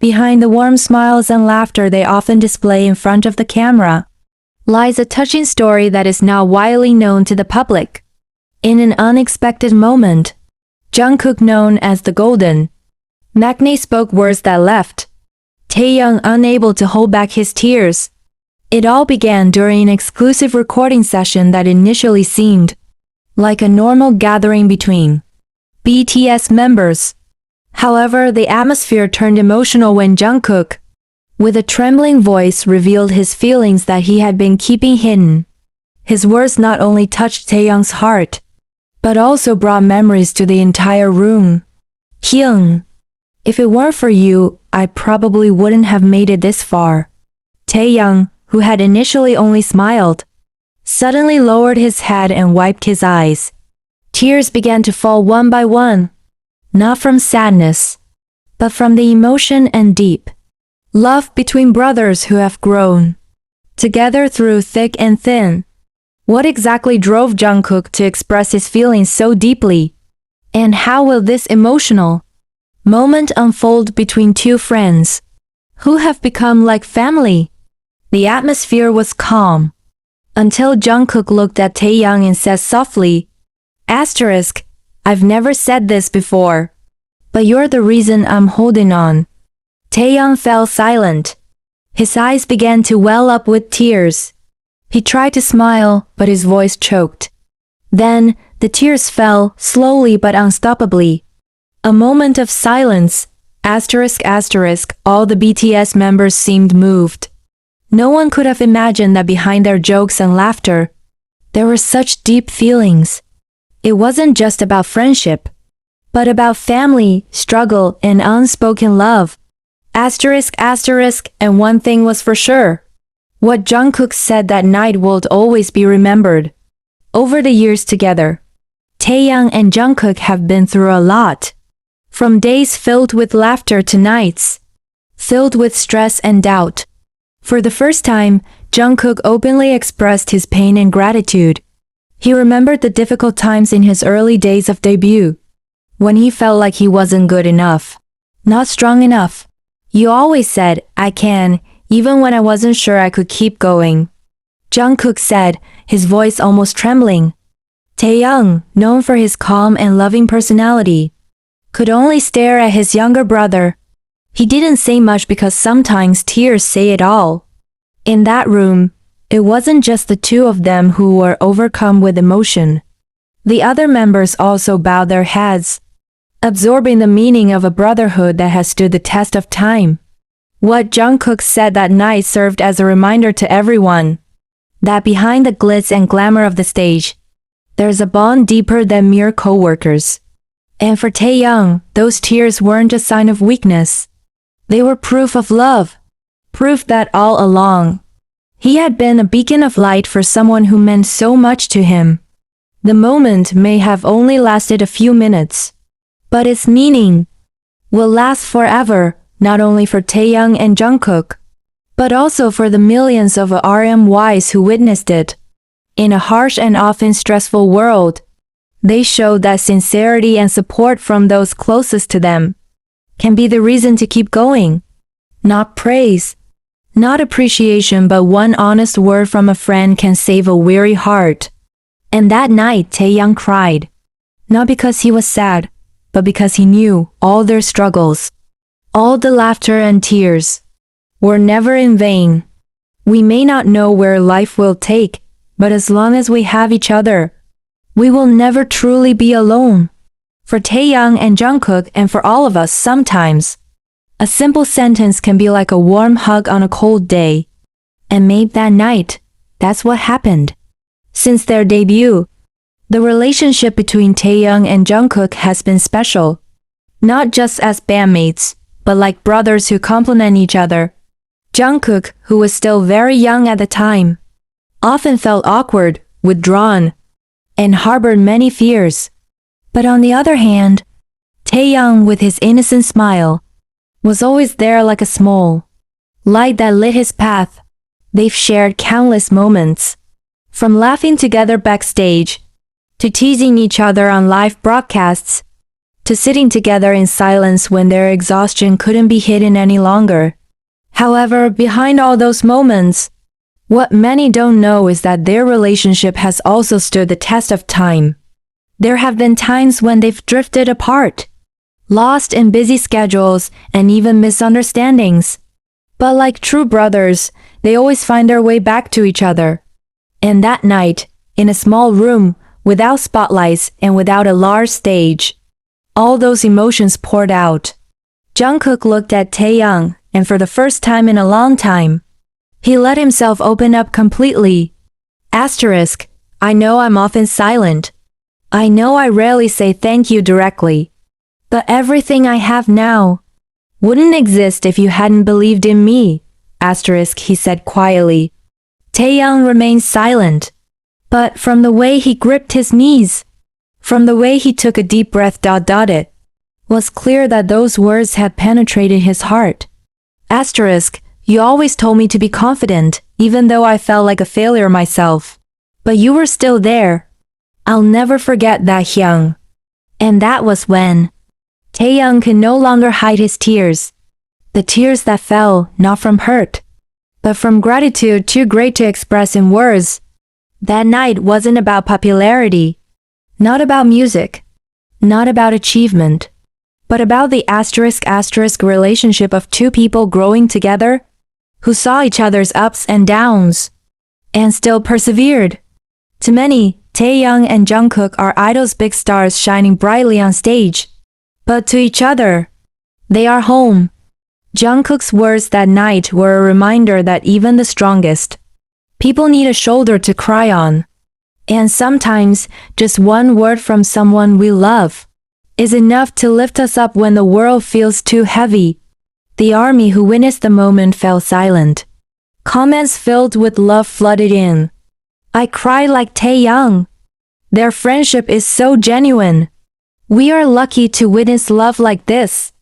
Behind the warm smiles and laughter they often display in front of the camera, lies a touching story that is now widely known to the public. In an unexpected moment, Jungkook, known as the Golden Magnate, spoke words that left Taehyung unable to hold back his tears. It all began during an exclusive recording session that initially seemed like a normal gathering between BTS members. However, the atmosphere turned emotional when Jungkook, with a trembling voice, revealed his feelings that he had been keeping hidden. His words not only touched Taehyung's heart, but also brought memories to the entire room. "Hyung, if it weren't for you, I probably wouldn't have made it this far." Taehyung, who had initially only smiled, suddenly lowered his head and wiped his eyes. Tears began to fall one by one, not from sadness, but from the emotion and deep love between brothers who have grown together through thick and thin. What exactly drove Jungkook to express his feelings so deeply? And how will this emotional moment unfold between two friends who have become like family? The atmosphere was calm, until Jungkook looked at Taehyung and said softly, "I've never said this before, but you're the reason I'm holding on." Taehyung fell silent. His eyes began to well up with tears. He tried to smile, but his voice choked. Then, the tears fell, slowly but unstoppably. A moment of silence, all the BTS members seemed moved. No one could have imagined that behind their jokes and laughter, there were such deep feelings. It wasn't just about friendship, but about family, struggle, and unspoken love. And one thing was for sure. What Jungkook said that night would always be remembered. Over the years together, Taehyung and Jungkook have been through a lot. From days filled with laughter to nights filled with stress and doubt. For the first time, Jungkook openly expressed his pain and gratitude. He remembered the difficult times in his early days of debut, when he felt like he wasn't good enough, not strong enough. "You always said, 'I can,' even when I wasn't sure I could keep going," Jungkook said, his voice almost trembling. Taehyung, known for his calm and loving personality, could only stare at his younger brother. He didn't say much because sometimes tears say it all. In that room, it wasn't just the two of them who were overcome with emotion. The other members also bowed their heads, absorbing the meaning of a brotherhood that has stood the test of time. What Jungkook said that night served as a reminder to everyone that behind the glitz and glamour of the stage, there's a bond deeper than mere co-workers. And for Taehyung, those tears weren't a sign of weakness. They were proof of love, proof that all along, he had been a beacon of light for someone who meant so much to him. The moment may have only lasted a few minutes, but its meaning will last forever, not only for Taehyung and Jungkook, but also for the millions of RMYs who witnessed it. In a harsh and often stressful world, they showed that sincerity and support from those closest to them can be the reason to keep going. Not praise, not appreciation, but one honest word from a friend can save a weary heart. And that night Taehyung cried, not because he was sad, but because he knew all their struggles, all the laughter and tears, were never in vain. We may not know where life will take, but as long as we have each other, we will never truly be alone. For Taehyung and Jungkook, and for all of us, sometimes a simple sentence can be like a warm hug on a cold day. And maybe that night, that's what happened. Since their debut, the relationship between Taehyung and Jungkook has been special. Not just as bandmates, but like brothers who complement each other. Jungkook, who was still very young at the time, often felt awkward, withdrawn, and harbored many fears. But on the other hand, Taehyung, with his innocent smile, was always there like a small light that lit his path. They've shared countless moments, from laughing together backstage, to teasing each other on live broadcasts, to sitting together in silence when their exhaustion couldn't be hidden any longer. However, behind all those moments, what many don't know is that their relationship has also stood the test of time. There have been times when they've drifted apart, lost in busy schedules and even misunderstandings. But like true brothers, they always find their way back to each other. And that night, in a small room, without spotlights and without a large stage, all those emotions poured out. Jungkook looked at Taehyung, and for the first time in a long time, he let himself open up completely. Asterisk, I know I'm often silent. I know I rarely say thank you directly. But everything I have now wouldn't exist if you hadn't believed in me. Asterisk, he said quietly. Taehyung remained silent. But from the way he gripped his knees, from the way he took a deep breath, it was clear that those words had penetrated his heart. Asterisk, you always told me to be confident, even though I felt like a failure myself. But you were still there. I'll never forget that, Hyung. And that was when Taehyung could no longer hide his tears. The tears that fell not from hurt, but from gratitude too great to express in words. That night wasn't about popularity, not about music, not about achievement, but about the asterisk relationship of two people growing together, who saw each other's ups and downs, and still persevered. To many, Taehyung and Jungkook are idols, big stars shining brightly on stage. But to each other, they are home. Jungkook's words that night were a reminder that even the strongest people need a shoulder to cry on. And sometimes, just one word from someone we love is enough to lift us up when the world feels too heavy. The army who witnessed the moment fell silent. Comments filled with love flooded in. I cried like Taehyung. Their friendship is so genuine. We are lucky to witness love like this.